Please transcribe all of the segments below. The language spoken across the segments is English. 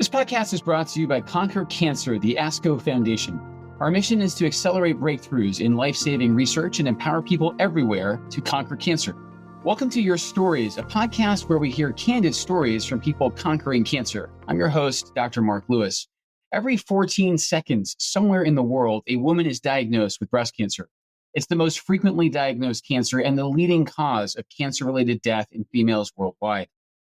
This podcast is brought to you by Conquer Cancer, the ASCO Foundation. Our mission is to accelerate breakthroughs in life-saving research and empower people everywhere to conquer cancer. Welcome to Your Stories, a podcast where we hear candid stories from people conquering cancer. I'm your host, Dr. Mark Lewis. Every 14 seconds, somewhere in the world, a woman is diagnosed with breast cancer. It's the most frequently diagnosed cancer and the leading cause of cancer-related death in females worldwide.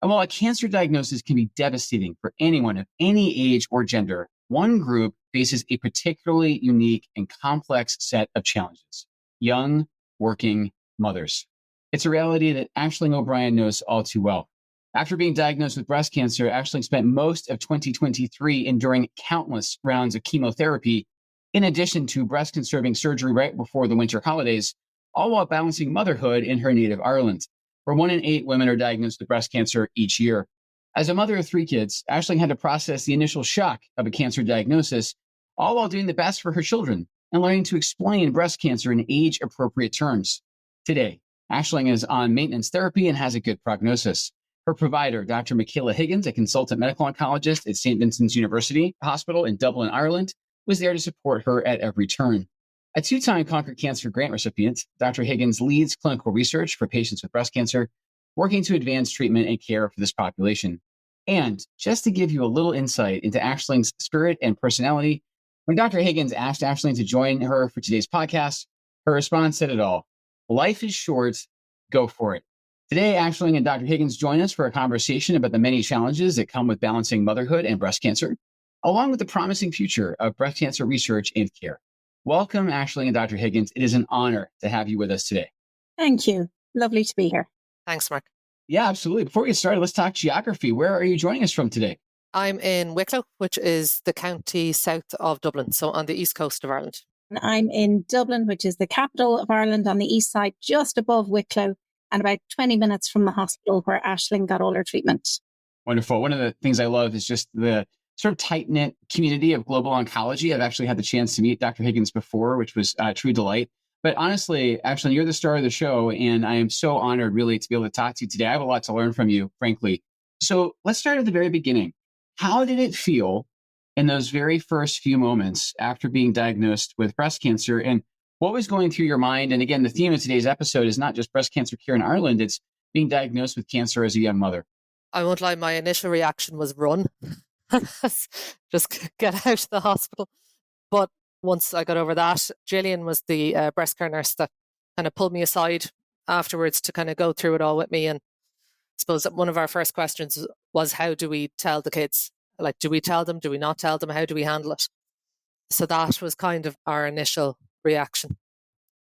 And while a cancer diagnosis can be devastating for anyone of any age or gender, one group faces a particularly unique and complex set of challenges: young, working mothers. It's a reality that Aisling O'Brien knows all too well. After being diagnosed with breast cancer, Aisling spent most of 2023 enduring countless rounds of chemotherapy, in addition to breast-conserving surgery right before the winter holidays, all while balancing motherhood in her native Ireland, where 1 in 8 women are diagnosed with breast cancer each year. As a mother of 3 kids, Aisling had to process the initial shock of a cancer diagnosis, all while doing the best for her children and learning to explain breast cancer in age-appropriate terms. Today, Aisling is on maintenance therapy and has a good prognosis. Her provider, Dr. Michaela Higgins, a consultant medical oncologist at St. Vincent's University Hospital in Dublin, Ireland, was there to support her at every turn. A 2-time Conquer Cancer grant recipient, Dr. Higgins leads clinical research for patients with breast cancer, working to advance treatment and care for this population. And just to give you a little insight into Aisling's spirit and personality, when Dr. Higgins asked Aisling to join her for today's podcast, her response said it all: life is short, go for it. Today, Aisling and Dr. Higgins join us for a conversation about the many challenges that come with balancing motherhood and breast cancer, along with the promising future of breast cancer research and care. Welcome, Aisling and Dr. Higgins. It is an honor to have you with us today. Thank you. Lovely to be here. Thanks, Mark. Yeah, absolutely. Before we get started, let's talk geography. Where are you joining us from today? I'm in Wicklow, which is the county south of Dublin, so on the east coast of Ireland. I'm in Dublin, which is the capital of Ireland, on the east side, just above Wicklow, and about 20 minutes from the hospital where Aisling got all her treatment. Wonderful. One of the things I love is just the sort of tight-knit community of global oncology. I've actually had the chance to meet Dr. Higgins before, which was a true delight. But honestly, Aisling, you're the star of the show, and I am so honored really to be able to talk to you today. I have a lot to learn from you, frankly. So let's start at the very beginning. How did it feel in those very first few moments after being diagnosed with breast cancer? And what was going through your mind? And again, the theme of today's episode is not just breast cancer care in Ireland, it's being diagnosed with cancer as a young mother. I won't lie, my initial reaction was run. Just get out of the hospital. But once I got over that, Gillian was the breast care nurse that kind of pulled me aside afterwards to kind of go through it all with me. And I suppose that one of our first questions was, how do we tell the kids? Like, do we tell them? Do we not tell them? How do we handle it? So that was kind of our initial reaction.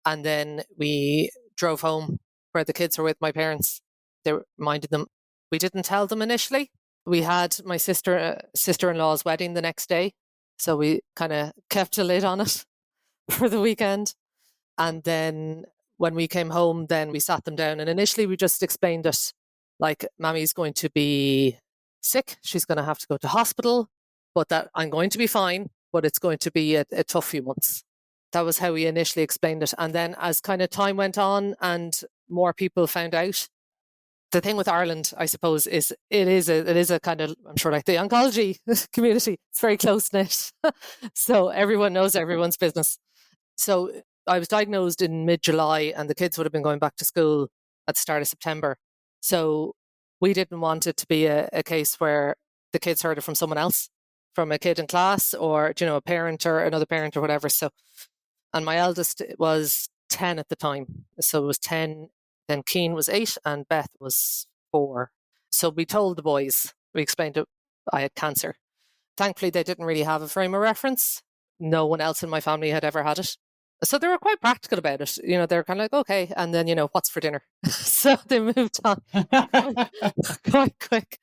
And then we drove home where the kids were with my parents. They reminded them, we didn't tell them initially. We had my sister-in-law's wedding the next day. So we kind of kept a lid on it for the weekend. And then when we came home, then we sat them down. And initially we just explained it like, Mammy's going to be sick. She's going to have to go to hospital, but that I'm going to be fine, but it's going to be a tough few months. That was how we initially explained it. And then as kind of time went on and more people found out, the thing with Ireland, I suppose, is it is a kind of, I'm sure, like the oncology community, it's very close-knit. So everyone knows everyone's business. So I was diagnosed in mid-July and the kids would have been going back to school at the start of September. So we didn't want it to be a case where the kids heard it from someone else, from a kid in class or, a parent or another parent or whatever. So, and my eldest was 10 at the time. So it was 10. Then Keen was 8 and Beth was 4. So we told the boys, we explained that I had cancer. Thankfully, they didn't really have a frame of reference. No one else in my family had ever had it. So they were quite practical about it. They're kind of like, okay. And then, what's for dinner? So they moved on quite quick.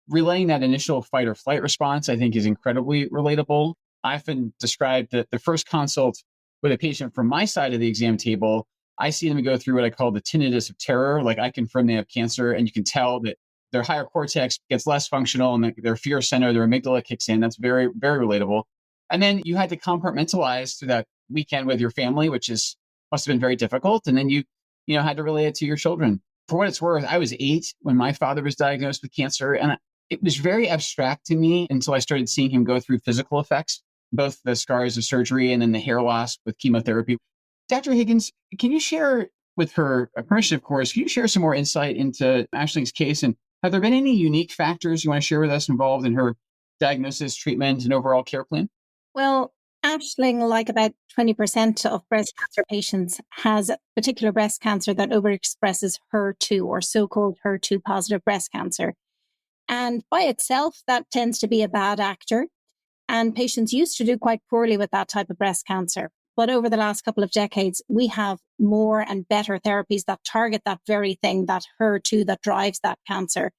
Relaying that initial fight or flight response, I think, is incredibly relatable. I often describe that the first consult with a patient from my side of the exam table, I see them go through what I call the tinnitus of terror. Like, I confirm they have cancer, and you can tell that their higher cortex gets less functional and their fear center, their amygdala kicks in. That's very, very relatable. And then you had to compartmentalize through that weekend with your family, which must have been very difficult. And then you had to relay it to your children. For what it's worth, I was 8 when my father was diagnosed with cancer. And It was very abstract to me until I started seeing him go through physical effects, both the scars of surgery and then the hair loss with chemotherapy. Dr. Higgins, can you share, with her permission, of course, can you share some more insight into Ashling's case? And have there been any unique factors you want to share with us involved in her diagnosis, treatment, and overall care plan? Well, Ashling, like about 20% of breast cancer patients, has particular breast cancer that overexpresses HER2 or so-called HER2 positive breast cancer. And by itself, that tends to be a bad actor. And patients used to do quite poorly with that type of breast cancer. But over the last couple of decades, we have more and better therapies that target that very thing, that HER2 that drives that cancer.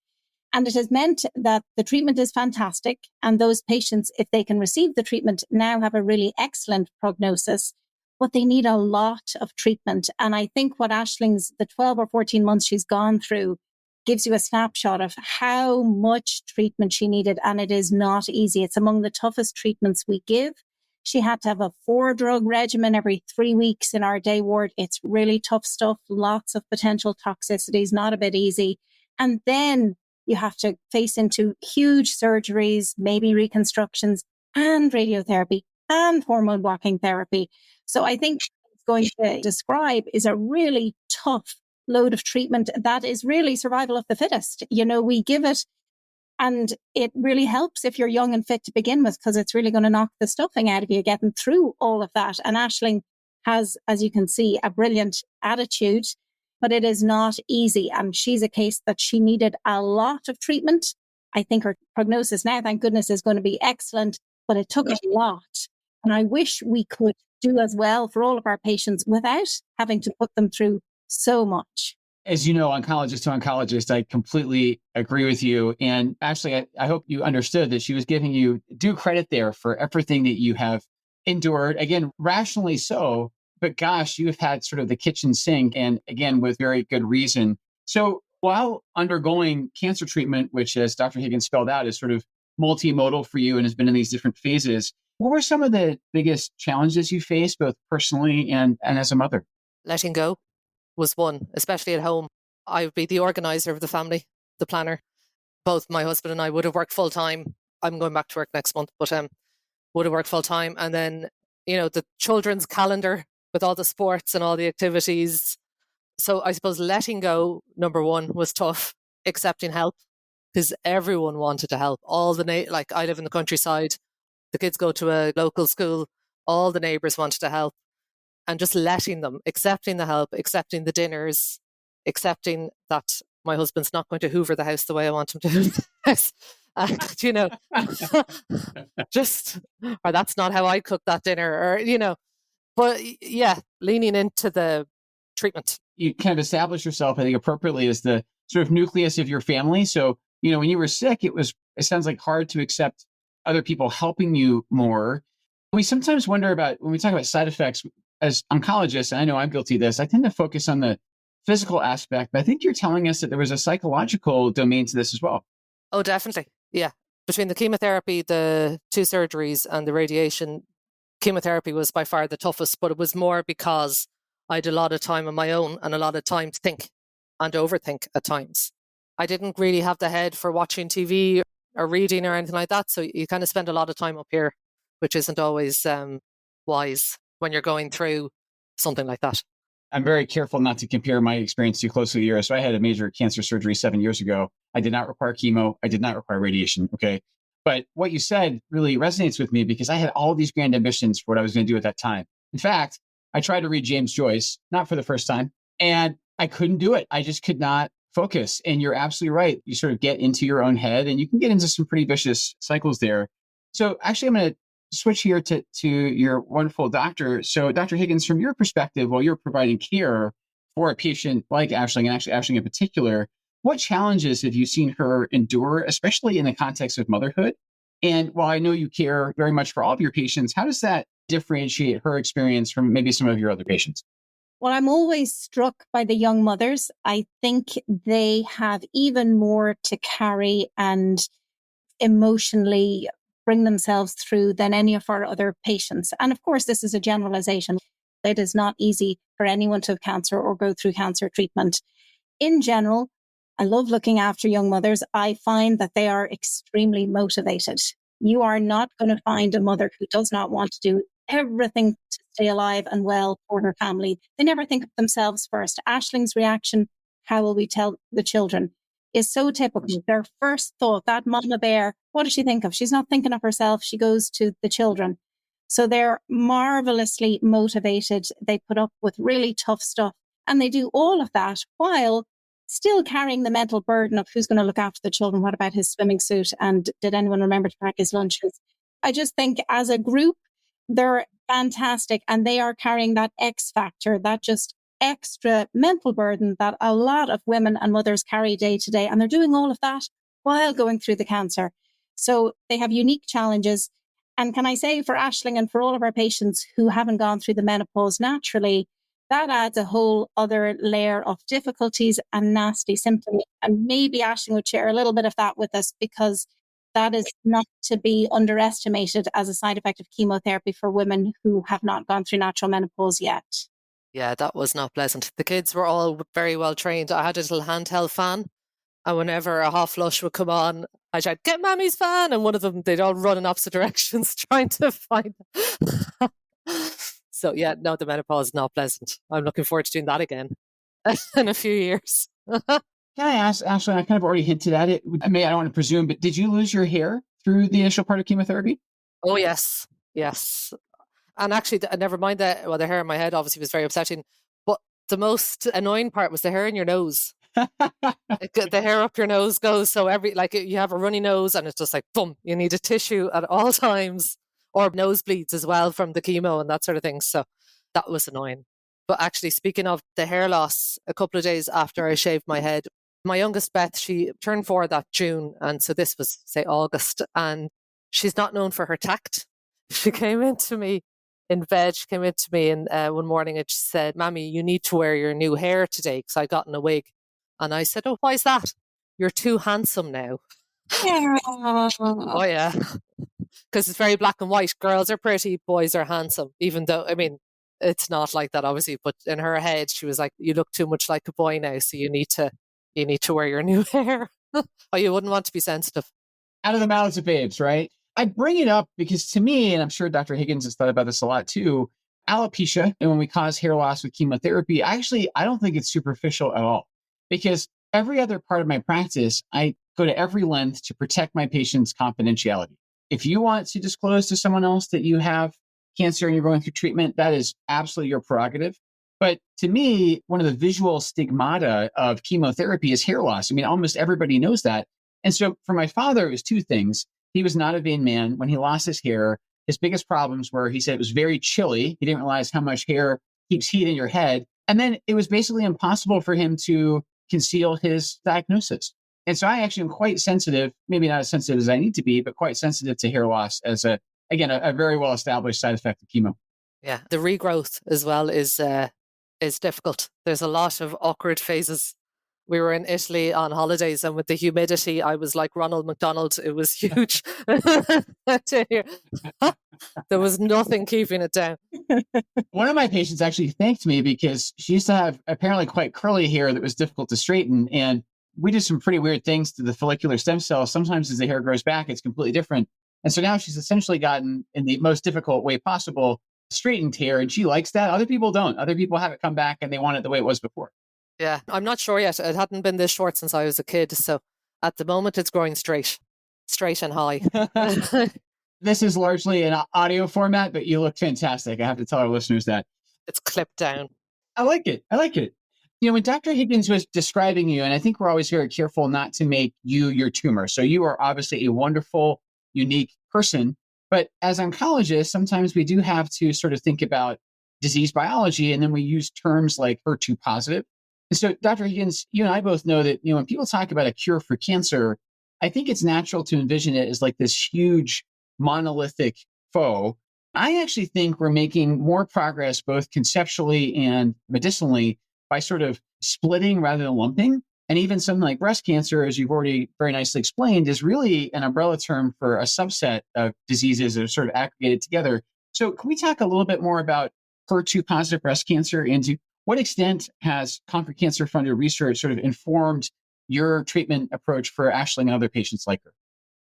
And it has meant that the treatment is fantastic. And those patients, if they can receive the treatment, now have a really excellent prognosis. But they need a lot of treatment. And I think what Ashling's, the 12 or 14 months she's gone through, gives you a snapshot of how much treatment she needed. And it is not easy. It's among the toughest treatments we give. She had to have a 4-drug regimen every 3 weeks in our day ward. It's really tough stuff, lots of potential toxicities, not a bit easy. And then you have to face into huge surgeries, maybe reconstructions and radiotherapy and hormone blocking therapy. So I think what it's going to describe is a really tough load of treatment that is really survival of the fittest. You know, we give it and it really helps if you're young and fit to begin with, because it's really going to knock the stuffing out of you getting through all of that. And Aisling has, as you can see, a brilliant attitude, but it is not easy. And she's a case that she needed a lot of treatment. I think her prognosis now, thank goodness, is going to be excellent, but it took a lot. And I wish we could do as well for all of our patients without having to put them through so much. As you know, oncologist to oncologist, I completely agree with you. And actually, I hope you understood that she was giving you due credit there for everything that you have endured. Again, rationally so, but gosh, you have had sort of the kitchen sink, and again, with very good reason. So while undergoing cancer treatment, which as Dr. Higgins spelled out is sort of multimodal for you and has been in these different phases, what were some of the biggest challenges you faced, both personally and as a mother? Letting go was one, especially at home. I would be the organizer of the family, the planner. Both my husband and I would have worked full time. I'm going back to work next month, but would have worked full time. And then, you know, the children's calendar with all the sports and all the activities. So I suppose letting go, number one, was tough. Accepting help, because everyone wanted to help. All the like I live in the countryside, the kids go to a local school. All the neighbours wanted to help. And just letting them, accepting the help, accepting the dinners, accepting that my husband's not going to hoover the house the way I want him to hoover the house. And, you know, or that's not how I cook that dinner, or, you know. But yeah, leaning into the treatment. You kind of establish yourself, I think, appropriately as the sort of nucleus of your family. So, you know, when you were sick, it sounds like hard to accept other people helping you more. We sometimes wonder about, when we talk about side effects, as oncologists, and I know I'm guilty of this, I tend to focus on the physical aspect, but I think you're telling us that there was a psychological domain to this as well. Oh, definitely. Yeah. Between the chemotherapy, the 2 surgeries and the radiation, chemotherapy was by far the toughest, but it was more because I had a lot of time on my own and a lot of time to think and overthink at times. I didn't really have the head for watching TV or reading or anything like that. So you kind of spend a lot of time up here, which isn't always wise when you're going through something like that. I'm very careful not to compare my experience too closely to yours. So I had a major cancer surgery 7 years ago. I did not require chemo. I did not require radiation. Okay. But what you said really resonates with me, because I had all these grand ambitions for what I was going to do at that time. In fact, I tried to read James Joyce, not for the first time, and I couldn't do it. I just could not focus. And you're absolutely right. You sort of get into your own head and you can get into some pretty vicious cycles there. So actually, I'm going to switch here to your wonderful doctor. So Dr. Higgins, from your perspective, while you're providing care for a patient like Aisling, and actually Aisling in particular, what challenges have you seen her endure, especially in the context of motherhood? And while I know you care very much for all of your patients, how does that differentiate her experience from maybe some of your other patients? Well, I'm always struck by the young mothers. I think they have even more to carry and emotionally bring themselves through than any of our other patients. And of course, this is a generalization. It is not easy for anyone to have cancer or go through cancer treatment. In general, I love looking after young mothers. I find that they are extremely motivated. You are not going to find a mother who does not want to do everything to stay alive and well for her family. They never think of themselves first. Ashling's reaction, how will we tell the children, is so typical. Their first thought, that mama bear, what does she think of? She's not thinking of herself. She goes to the children. So they're marvelously motivated. They put up with really tough stuff, and they do all of that while still carrying the mental burden of who's going to look after the children. What about his swimming suit? And did anyone remember to pack his lunches? I just think as a group, they're fantastic, and they are carrying that X factor, that just extra mental burden that a lot of women and mothers carry day to day. And they're doing all of that while going through the cancer. So they have unique challenges. And can I say, for Aisling and for all of our patients who haven't gone through the menopause naturally, that adds a whole other layer of difficulties and nasty symptoms. And maybe Aisling would share a little bit of that with us, because that is not to be underestimated as a side effect of chemotherapy for women who have not gone through natural menopause yet. Yeah, that was not pleasant. The kids were all very well trained. I had a little handheld fan, and whenever a hot flush would come on, I'd shout, "Get Mammy's fan!" And one of them, they'd all run in opposite directions trying to find it. So yeah, no, the menopause is not pleasant. I'm looking forward to doing that again in a few years. Can I ask, Ashley, I kind of already hinted at it. I don't want to presume, but did you lose your hair through the initial part of chemotherapy? Oh, yes. Yes. And actually, never mind that. Well, the hair in my head obviously was very upsetting. But the most annoying part was the hair in your nose. The hair up your nose goes. So you have a runny nose and it's just like, boom, you need a tissue at all times, or nosebleeds as well from the chemo and that sort of thing. So that was annoying. But actually, speaking of the hair loss, a couple of days after I shaved my head, my youngest Beth, she turned 4 that June. And so this was, say, August. And she's not known for her tact. She came into me in bed. She came into me one morning and she said, "Mammy, you need to wear your new hair today," because I'd gotten a wig. And I said, "Oh, why is that? You're too handsome now." Oh, yeah. Because it's very black and white. Girls are pretty, boys are handsome. Even though, it's not like that, obviously. But in her head, she was like, "You look too much like a boy now, so you need to wear your new hair." Oh, you wouldn't want to be sensitive. Out of the mouths of babes, right? I bring it up because to me, and I'm sure Dr. Higgins has thought about this a lot too, alopecia, and when we cause hair loss with chemotherapy, I don't think it's superficial at all. Because every other part of my practice, I go to every length to protect my patient's confidentiality. If you want to disclose to someone else that you have cancer and you're going through treatment, that is absolutely your prerogative. But to me, one of the visual stigmata of chemotherapy is hair loss. Almost everybody knows that. And so for my father, it was 2 things. He was not a vain man. When he lost his hair, his biggest problems were, he said, it was very chilly. He didn't realize how much hair keeps heat in your head. And then it was basically impossible for him to conceal his diagnosis. And so I actually am quite sensitive, maybe not as sensitive as I need to be, but quite sensitive to hair loss as a very well-established side effect of chemo. Yeah, the regrowth as well is difficult. There's a lot of awkward phases. We were in Italy on holidays, and with the humidity, I was like Ronald McDonald. It was huge. There was nothing keeping it down. One of my patients actually thanked me because she used to have apparently quite curly hair that was difficult to straighten. And we did some pretty weird things to the follicular stem cells. Sometimes as the hair grows back, it's completely different. And so now she's essentially gotten, in the most difficult way possible, straightened hair. And she likes that. Other people don't. Other people have it come back and they want it the way it was before. Yeah, I'm not sure yet. It hadn't been this short since I was a kid. So at the moment, it's growing straight and high. This is largely an audio format, but you look fantastic. I have to tell our listeners that. It's clipped down. I like it. When Dr. Higgins was describing you, and I think we're always very careful not to make you your tumor. So you are obviously a wonderful, unique person. But as oncologists, sometimes we do have to sort of think about disease biology, and then we use terms like HER2 positive. And so, Dr. Higgins, you and I both know that, when people talk about a cure for cancer, I think it's natural to envision it as like this huge monolithic foe. I actually think we're making more progress both conceptually and medicinally by sort of splitting rather than lumping. And even something like breast cancer, as you've already very nicely explained, is really an umbrella term for a subset of diseases that are sort of aggregated together. So can we talk a little bit more about HER2 positive breast cancer, and to what extent has Conquer Cancer funded research sort of informed your treatment approach for Aisling and other patients like her?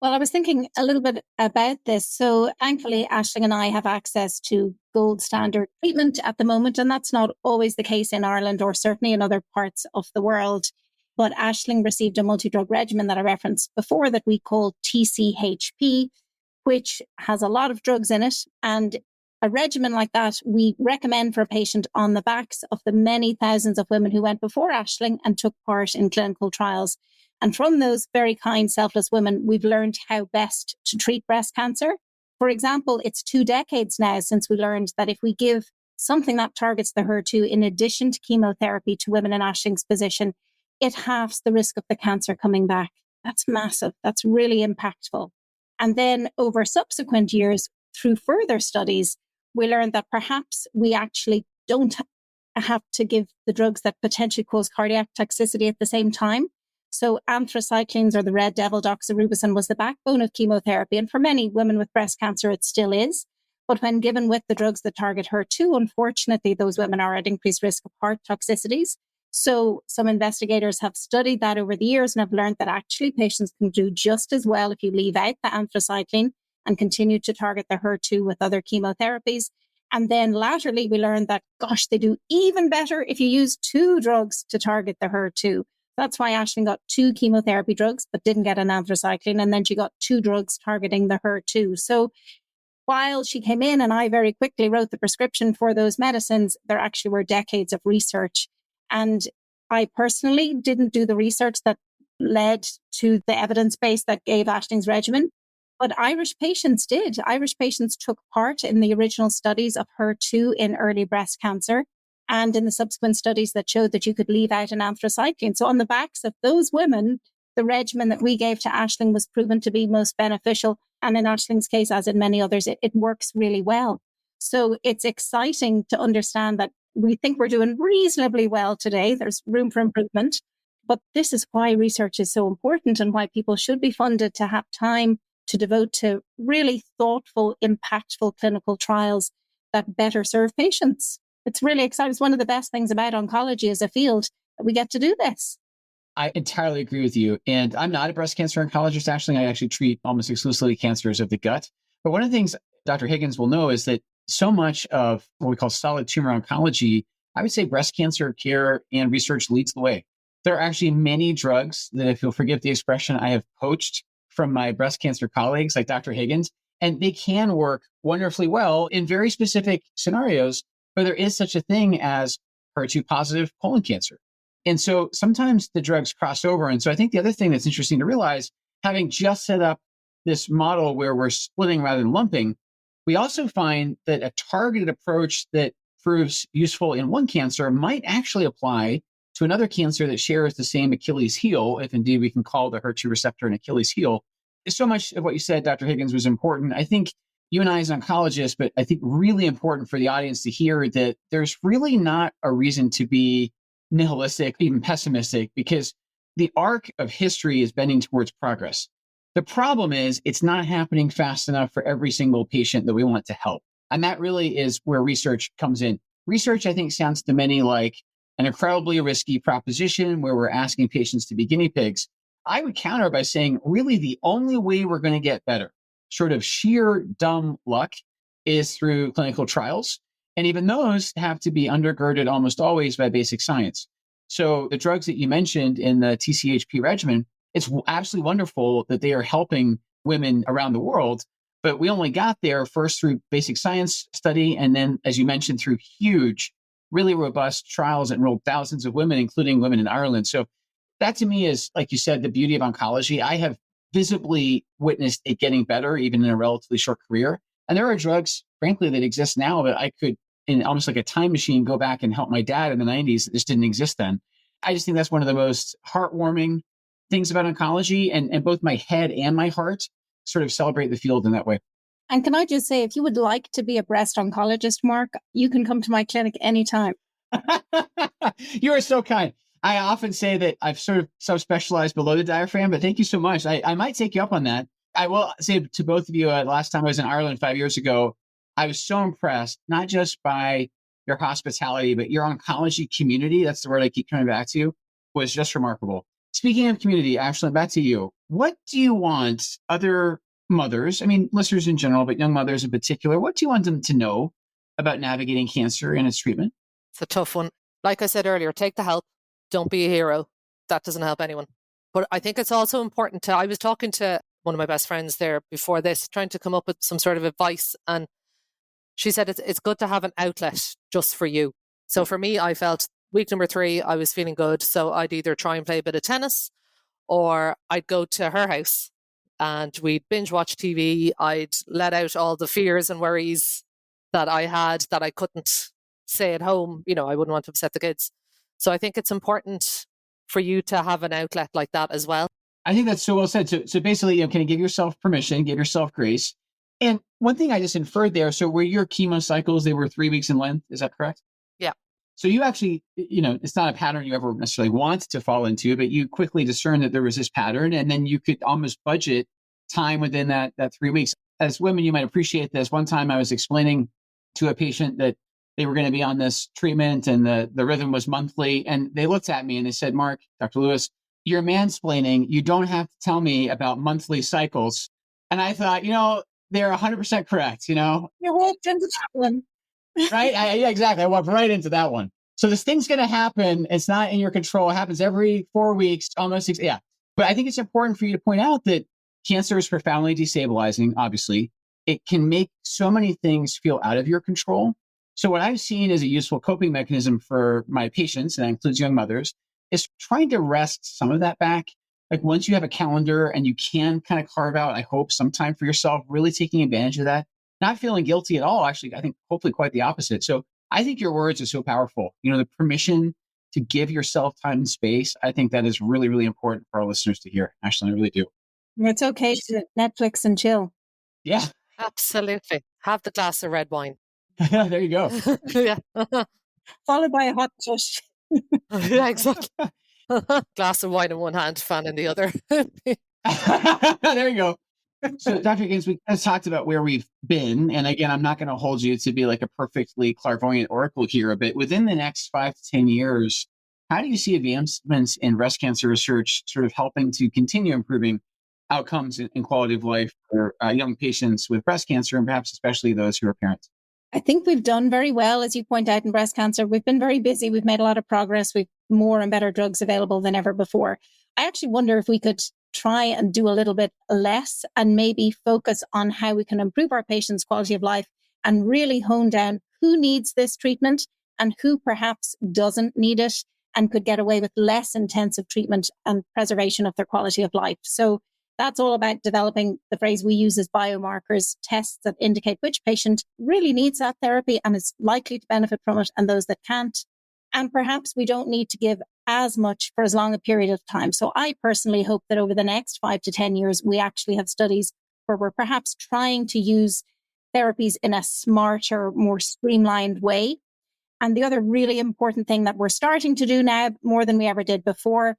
Well, I was thinking a little bit about this. So thankfully, Aisling and I have access to gold standard treatment at the moment, and that's not always the case in Ireland or certainly in other parts of the world. But Aisling received a multi-drug regimen that I referenced before that we call TCHP, which has a lot of drugs in it. And a regimen like that, we recommend for a patient on the backs of the many thousands of women who went before Aisling and took part in clinical trials. And from those very kind, selfless women, we've learned how best to treat breast cancer. For example, it's 2 decades now since we learned that if we give something that targets the HER2 in addition to chemotherapy to women in Aisling's position, it halves the risk of the cancer coming back. That's massive. That's really impactful. And then over subsequent years, through further studies, we learned that perhaps we actually don't have to give the drugs that potentially cause cardiac toxicity at the same time. So anthracyclines, or the red devil doxorubicin, was the backbone of chemotherapy. And for many women with breast cancer, it still is. But when given with the drugs that target HER2, unfortunately, those women are at increased risk of heart toxicities. So some investigators have studied that over the years and have learned that actually patients can do just as well if you leave out the anthracycline and continue to target the HER2 with other chemotherapies. And then laterally, we learned that, gosh, they do even better if you use 2 drugs to target the HER2. That's why Aisling got 2 chemotherapy drugs, but didn't get an anthracycline. And then she got 2 drugs targeting the HER2. So while she came in and I very quickly wrote the prescription for those medicines, there actually were decades of research. And I personally didn't do the research that led to the evidence base that gave Aisling's regimen, but Irish patients did. Irish patients took part in the original studies of HER2 in early breast cancer and in the subsequent studies that showed that you could leave out an anthracycline. So on the backs of those women, the regimen that we gave to Aisling was proven to be most beneficial. And in Aisling's case, as in many others, it works really well. So it's exciting to understand that we think we're doing reasonably well today. There's room for improvement. But this is why research is so important and why people should be funded to have time to devote to really thoughtful, impactful clinical trials that better serve patients. It's really exciting. It's one of the best things about oncology as a field that we get to do this. I entirely agree with you. And I'm not a breast cancer oncologist. Actually, I actually treat almost exclusively cancers of the gut. But one of the things Dr. Higgins will know is that so much of what we call solid tumor oncology, I would say breast cancer care and research leads the way. There are actually many drugs that, if you'll forgive the expression, I have poached from my breast cancer colleagues like Dr. Higgins, and they can work wonderfully well in very specific scenarios where there is such a thing as HER2 positive colon cancer. And so sometimes the drugs cross over. And so I think the other thing that's interesting to realize, having just set up this model where we're splitting rather than lumping, we also find that a targeted approach that proves useful in one cancer might actually apply to another cancer that shares the same Achilles heel, if indeed we can call the HER2 receptor an Achilles heel. So much of what you said, Dr. Higgins, was important. I think you and I as oncologists, but I think really important for the audience to hear that there's really not a reason to be nihilistic, even pessimistic, because the arc of history is bending towards progress. The problem is it's not happening fast enough for every single patient that we want to help. And that really is where research comes in. Research, I think, sounds to many like an incredibly risky proposition where we're asking patients to be guinea pigs. I would counter by saying, really, the only way we're going to get better, short of sheer dumb luck, is through clinical trials. And even those have to be undergirded almost always by basic science. So the drugs that you mentioned in the TCHP regimen, it's absolutely wonderful that they are helping women around the world. But we only got there first through basic science study. And then, as you mentioned, through huge, really robust trials that enrolled thousands of women, including women in Ireland. So that to me is, like you said, the beauty of oncology. I have visibly witnessed it getting better, even in a relatively short career. And there are drugs, frankly, that exist now that I could, in almost like a time machine, go back and help my dad in the 90s that just didn't exist then. I just think that's one of the most heartwarming things about oncology, and both my head and my heart sort of celebrate the field in that way. And can I just say, if you would like to be a breast oncologist, Mark, you can come to my clinic anytime. You are so kind. I often say that I've sort of subspecialized below the diaphragm, but thank you so much. I might take you up on that. I will say to both of you, last time I was in Ireland 5 years ago, I was so impressed, not just by your hospitality, but your oncology community, that's the word I keep coming back to, was just remarkable. Speaking of community, Ashlyn, back to you. What do you want other mothers, I mean, listeners in general, but young mothers in particular, what do you want them to know about navigating cancer and its treatment? It's a tough one. Like I said earlier, take the help. Don't be a hero. That doesn't help anyone. But I think it's also important I was talking to one of my best friends there before this, trying to come up with some sort of advice. And she said it's good to have an outlet just for you. So for me, I felt week number 3, I was feeling good. So I'd either try and play a bit of tennis or I'd go to her house and we'd binge watch TV. I'd let out all the fears and worries that I had that I couldn't say at home. You know, I wouldn't want to upset the kids. So I think it's important for you to have an outlet like that as well. I think that's so well said. So basically, kind of give yourself permission, give yourself grace. And one thing I just inferred there, so were your chemo cycles, they were 3 weeks in length, is that correct? Yeah. So you actually, it's not a pattern you ever necessarily want to fall into, but you quickly discerned that there was this pattern, and then you could almost budget time within that 3 weeks. As women, you might appreciate this. One time I was explaining to a patient that they were going to be on this treatment and the rhythm was monthly. And they looked at me and they said, Mark, Dr. Lewis, you're mansplaining. You don't have to tell me about monthly cycles. And I thought, they're 100% correct, You walked into that one. right? Yeah, exactly. I walked right into that one. So this thing's going to happen. It's not in your control. It happens every 4 weeks, almost 6. Yeah. But I think it's important for you to point out that cancer is profoundly destabilizing, obviously. It can make so many things feel out of your control. So what I've seen as a useful coping mechanism for my patients, and that includes young mothers, is trying to wrest some of that back. Like once you have a calendar and you can kind of carve out, I hope, some time for yourself, really taking advantage of that, not feeling guilty at all. Actually, I think hopefully quite the opposite. So I think your words are so powerful. The permission to give yourself time and space. I think that is really, really important for our listeners to hear. Actually, I really do. It's okay to Netflix and chill. Yeah. Absolutely. Have the glass of red wine. There you go. Yeah. Followed by a hot tush. Yeah, exactly. Glass of wine in one hand, fan in the other. There you go. So, Dr. Higgins, we just talked about where we've been. And again, I'm not going to hold you to be like a perfectly clairvoyant oracle here, but within the next 5 to 10 years, how do you see advancements in breast cancer research sort of helping to continue improving outcomes and quality of life for young patients with breast cancer, and perhaps especially those who are parents? I think we've done very well, as you point out, in breast cancer. We've been very busy. We've made a lot of progress. We've more and better drugs available than ever before. I actually wonder if we could try and do a little bit less and maybe focus on how we can improve our patients' quality of life and really hone down who needs this treatment and who perhaps doesn't need it and could get away with less intensive treatment and preservation of their quality of life. So that's all about developing the phrase we use as biomarkers, tests that indicate which patient really needs that therapy and is likely to benefit from it and those that can't. And perhaps we don't need to give as much for as long a period of time. So I personally hope that over the next 5 to 10 years, we actually have studies where we're perhaps trying to use therapies in a smarter, more streamlined way. And the other really important thing that we're starting to do now, more than we ever did before,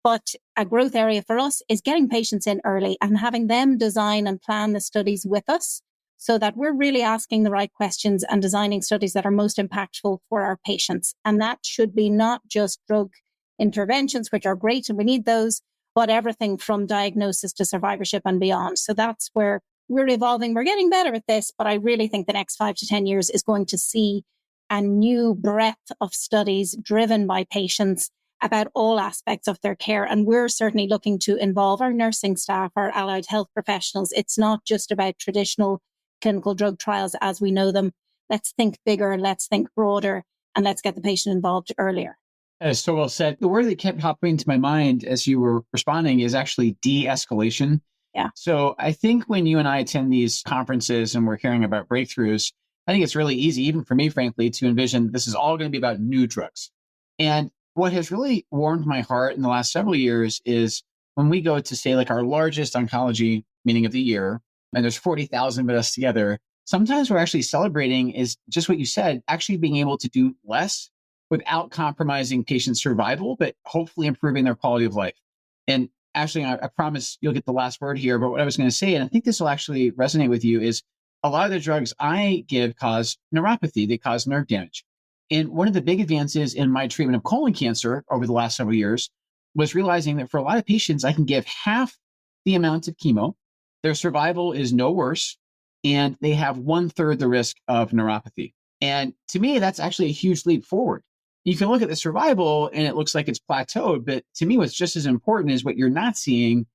but a growth area for us, is getting patients in early and having them design and plan the studies with us so that we're really asking the right questions and designing studies that are most impactful for our patients. And that should be not just drug interventions, which are great and we need those, but everything from diagnosis to survivorship and beyond. So that's where we're evolving. We're getting better at this, but I really think the next 5 to 10 years is going to see a new breadth of studies driven by patients about all aspects of their care. And we're certainly looking to involve our nursing staff, our allied health professionals. It's not just about traditional clinical drug trials as we know them. Let's think bigger, let's think broader, and let's get the patient involved earlier. That is so well said. The word that kept popping into my mind as you were responding is actually de-escalation. Yeah. So I think when you and I attend these conferences and we're hearing about breakthroughs, I think it's really easy, even for me, frankly, to envision this is all going to be about new drugs. And what has really warmed my heart in the last several years is when we go to, say, like our largest oncology meeting of the year, and there's 40,000 of us together, sometimes we're actually celebrating is just what you said, actually being able to do less without compromising patient survival, but hopefully improving their quality of life. And Ashley, I promise you'll get the last word here, but what I was going to say, and I think this will actually resonate with you, is a lot of the drugs I give cause neuropathy. They cause nerve damage. And one of the big advances in my treatment of colon cancer over the last several years was realizing that for a lot of patients, I can give half the amount of chemo. Their survival is no worse, and they have 1/3 the risk of neuropathy. And to me, that's actually a huge leap forward. You can look at the survival and it looks like it's plateaued, but to me, what's just as important is what you're not seeing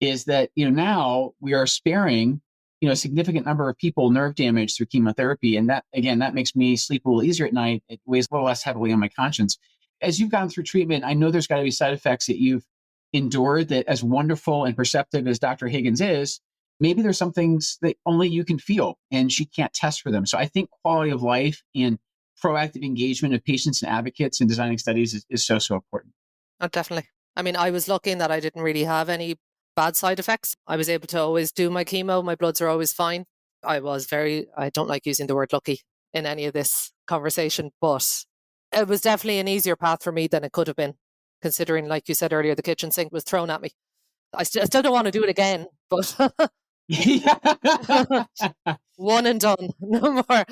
is that, now we are sparing, a significant number of people nerve damage through chemotherapy. And that, again, that makes me sleep a little easier at night. It weighs a little less heavily on my conscience. As you've gone through treatment, I know there's got to be side effects that you've endured that, as wonderful and perceptive as Dr. Higgins is, maybe there's some things that only you can feel and she can't test for them. So I think quality of life and proactive engagement of patients and advocates in designing studies is so, so important. Oh, definitely. I mean, I was lucky in that I didn't really have any bad side effects. I was able to always do my chemo. My bloods are always fine. I don't like using the word lucky in any of this conversation, but it was definitely an easier path for me than it could have been, considering, like you said earlier, the kitchen sink was thrown at me. I still don't want to do it again, but one and done, no more.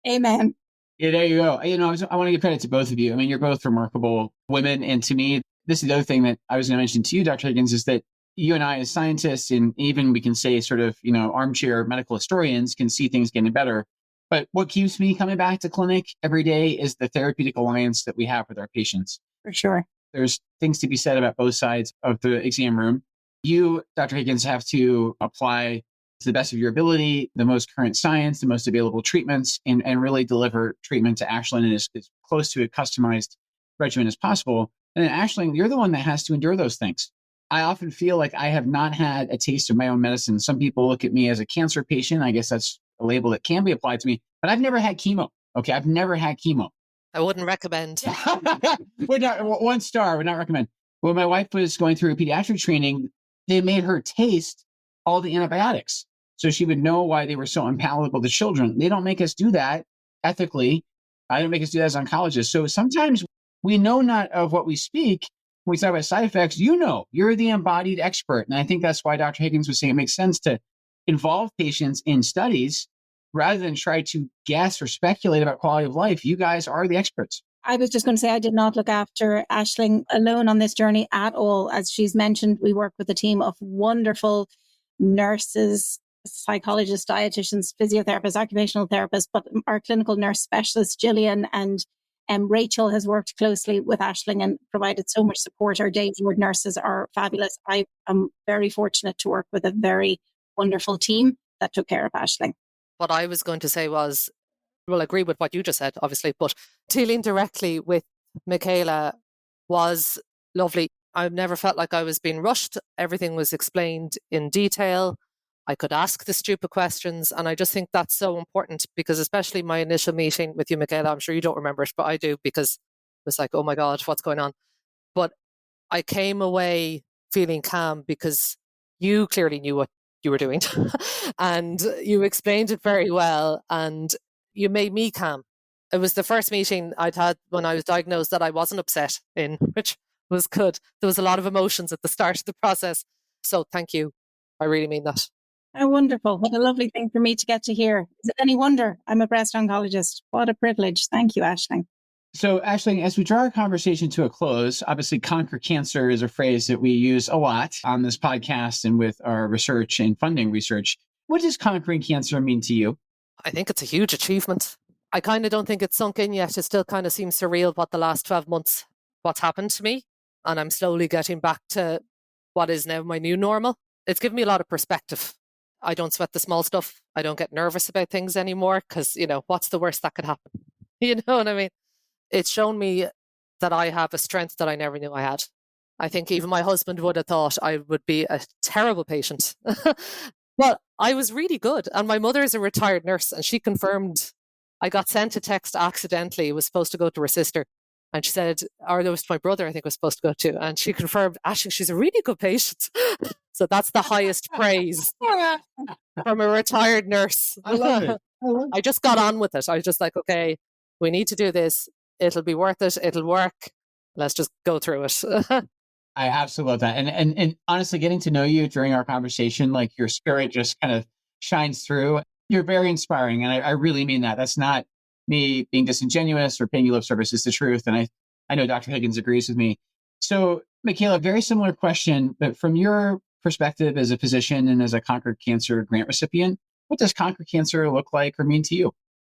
Amen. Yeah, there you go. I want to give credit to both of you. I mean, you're both remarkable women. And to me, this is the other thing that I was going to mention to you, Dr. Higgins, is that you and I as scientists, and even we can say sort of, armchair medical historians, can see things getting better. But what keeps me coming back to clinic every day is the therapeutic alliance that we have with our patients. For sure. There's things to be said about both sides of the exam room. You, Dr. Higgins, have to apply to the best of your ability the most current science, the most available treatments, and really deliver treatment to Aisling in as close to a customized regimen as possible. And then Aisling, you're the one that has to endure those things. I often feel like I have not had a taste of my own medicine. Some people look at me as a cancer patient. I guess that's a label that can be applied to me, but I've never had chemo. Okay, I've never had chemo. I wouldn't recommend. Would not, 1 star, would not recommend. When my wife was going through pediatric training, they made her taste all the antibiotics so she would know why they were so unpalatable to children. They don't make us do that ethically. I don't make us do that as oncologists. So sometimes we know not of what we speak. When we talk about side effects, you're the embodied expert. And I think that's why Dr. Higgins was saying it makes sense to involve patients in studies rather than try to guess or speculate about quality of life. You guys are the experts. I was just going to say, I did not look after Aisling alone on this journey at all. As she's mentioned, we work with a team of wonderful nurses, psychologists, dietitians, physiotherapists, occupational therapists, but our clinical nurse specialist, Gillian, and Rachel has worked closely with Aisling and provided so much support. Our day ward nurses are fabulous. I am very fortunate to work with a very wonderful team that took care of Aisling. What I was going to say was, well, I agree with what you just said, obviously, but dealing directly with Michaela was lovely. I've never felt like I was being rushed. Everything was explained in detail. I could ask the stupid questions. And I just think that's so important because especially my initial meeting with you, Michaela, I'm sure you don't remember it, but I do because it was like, oh my God, what's going on? But I came away feeling calm because you clearly knew what you were doing and you explained it very well and you made me calm. It was the first meeting I'd had when I was diagnosed that I wasn't upset in, which was good. There was a lot of emotions at the start of the process. So thank you. I really mean that. Oh, wonderful. What a lovely thing for me to get to hear. Is it any wonder I'm a breast oncologist? What a privilege. Thank you, Aisling. So, Aisling, as we draw our conversation to a close, obviously conquer cancer is a phrase that we use a lot on this podcast and with our research and funding research. What does conquering cancer mean to you? I think it's a huge achievement. I kind of don't think it's sunk in yet. It still kind of seems surreal what the last 12 months, what's happened to me. And I'm slowly getting back to what is now my new normal. It's given me a lot of perspective. I don't sweat the small stuff. I don't get nervous about things anymore because, what's the worst that could happen? You know what I mean? It's shown me that I have a strength that I never knew I had. I think even my husband would have thought I would be a terrible patient. Well, I was really good. And my mother is a retired nurse and she confirmed. I got sent a text accidentally. It was supposed to go to her sister. And she said, or it was my brother, I think was supposed to go to. And she confirmed, actually, she's a really good patient. So that's the highest praise from a retired nurse. I love it. I just got on with it. I was just like, okay, we need to do this. It'll be worth it. It'll work. Let's just go through it. I absolutely love that. And honestly, getting to know you during our conversation, like your spirit just kind of shines through. You're very inspiring. And I really mean that. That's not me being disingenuous or paying you lip service. It's the truth. And I know Dr. Higgins agrees with me. So Michaela, very similar question, but from your perspective as a physician and as a Conquer Cancer grant recipient, what does Conquer Cancer look like or mean to you?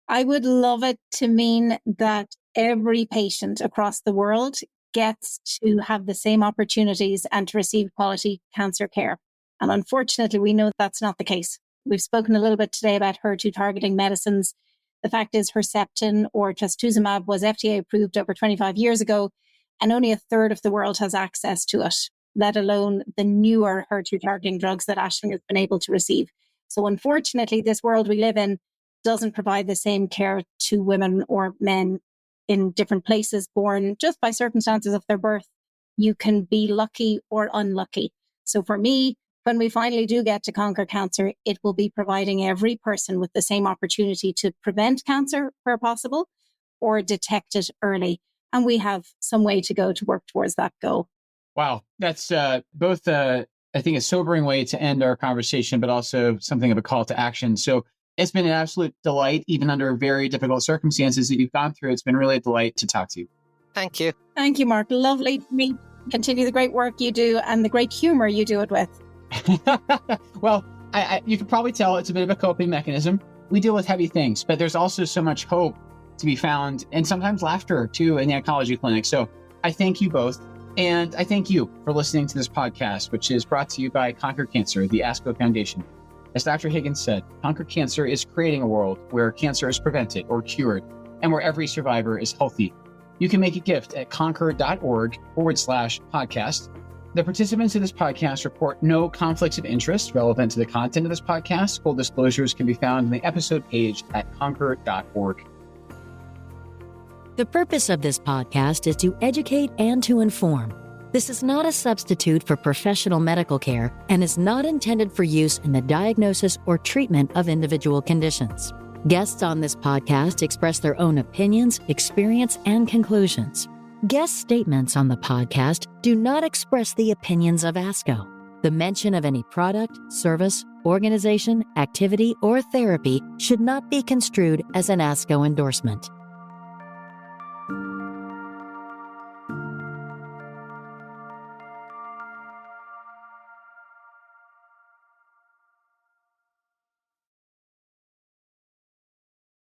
I would love it to mean that every patient across the world gets to have the same opportunities and to receive quality cancer care. And unfortunately, we know that's not the case. We've spoken a little bit today about HER2 targeting medicines. The fact is Herceptin or trastuzumab was FDA approved over 25 years ago, and only a third of the world has access to it, let alone the newer HER2 targeting drugs that Aisling has been able to receive. So unfortunately, this world we live in doesn't provide the same care to women or men in different places born just by circumstances of their birth. You can be lucky or unlucky. So for me, when we finally do get to Conquer Cancer, it will be providing every person with the same opportunity to prevent cancer where possible or detect it early. And we have some way to go to work towards that goal. Wow. That's both, I think, a sobering way to end our conversation, but also something of a call to action. So it's been an absolute delight, even under very difficult circumstances that you've gone through. It's been really a delight to talk to you. Thank you. Thank you, Mark. Lovely to meet. Continue the great work you do and the great humor you do it with. Well, you can probably tell it's a bit of a coping mechanism. We deal with heavy things, but there's also so much hope to be found and sometimes laughter too in the oncology clinic. So I thank you both. And I thank you for listening to this podcast, which is brought to you by Conquer Cancer, the ASCO Foundation. As Dr. Higgins said, Conquer Cancer is creating a world where cancer is prevented or cured and where every survivor is healthy. You can make a gift at conquer.org/podcast. The participants of this podcast report no conflicts of interest relevant to the content of this podcast. Full disclosures can be found on the episode page at conquer.org. The purpose of this podcast is to educate and to inform. This is not a substitute for professional medical care and is not intended for use in the diagnosis or treatment of individual conditions. Guests on this podcast express their own opinions, experience, and conclusions. Guest statements on the podcast do not express the opinions of ASCO. The mention of any product, service, organization, activity, or therapy should not be construed as an ASCO endorsement.